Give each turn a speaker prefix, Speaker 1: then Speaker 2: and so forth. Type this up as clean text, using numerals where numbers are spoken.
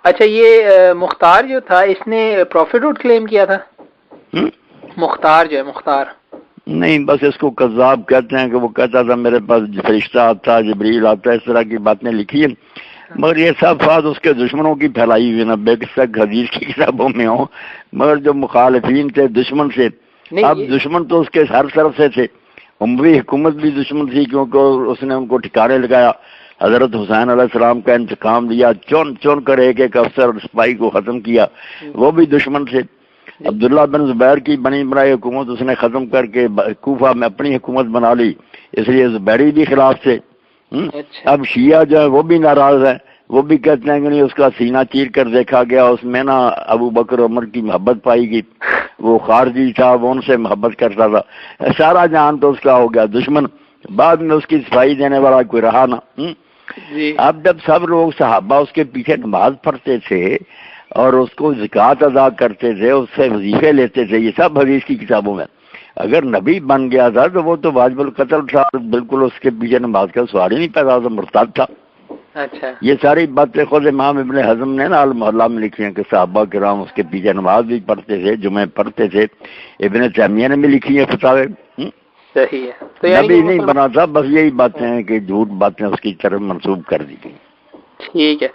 Speaker 1: اچھا یہ مختار جو تھا اس نے پروفٹ ہوڈ کلیم کیا تھا؟ مختار جو ہے مختار
Speaker 2: نہیں، بس اس کو کذاب کہتے ہیں کہ وہ کہتا تھا میرے پاس فرشتہ آتا، جبریل آتا، اس طرح کی باتیں لکھی ہیں، مگر یہ سب بات اس کے دشمنوں کی پھیلائی ہوئی نا، بے شک حدیث کی کتابوں میں ہوں، مگر جو مخالفین تھے دشمن سے، اب دشمن تو اس کے ہر طرف سے تھے، عموی حکومت بھی دشمن تھی کیونکہ اس نے ان کو ٹھکانے لگایا، حضرت حسین علیہ السلام کا انتقام لیا، چون چون کر ایک ایک افسر اور سپاہی کو ختم کیا، وہ بھی دشمن تھے۔ عبداللہ بن زبیر کی بنی بنائی حکومت اس نے ختم کر کے کوفہ میں اپنی حکومت بنا لی، اس لیے زبیری بھی خلاف تھے۔ اب شیعہ جو ہے وہ بھی ناراض ہے، وہ بھی کہتے ہیں کہ نہیں، اس کا سینہ چیر کر دیکھا گیا، اس میں نا ابو بکر عمر کی محبت پائی گئی، وہ خارجی تھا، وہ ان سے محبت کرتا تھا، سارا جہان تو اس کا ہو گیا دشمن، بعد میں اس کی صفائی دینے والا کوئی رہا نا۔ اب جب سب لوگ صحابہ اس کے پیچھے نماز پڑھتے تھے اور اس کو زکوٰۃ ادا کرتے تھے، اس سے وظیفے لیتے تھے، یہ سب حدیث کی کتابوں میں، اگر نبی بن گیا تھا تو وہ تو واجب القتل تھا، بالکل اس کے پیچھے نماز کا سوال ہی نہیں پیدا ہوتا، مرتد تھا۔
Speaker 1: اچھا
Speaker 2: یہ ساری باتیں خود امام ابن حزم نے نا المحلہ میں لکھی ہیں کہ صحابہ کرام اس کے پیچھے نماز بھی پڑھتے تھے، جمعے پڑھتے تھے، ابن تیمیہ نے بھی لکھی ہیں فتاوے۔
Speaker 1: صحیح ہے، تو
Speaker 2: نبی نہیں بنا تھا، بس یہی باتیں ہیں کہ جھوٹ باتیں اس کی طرف منسوب کر دی گئی۔
Speaker 1: ٹھیک ہے۔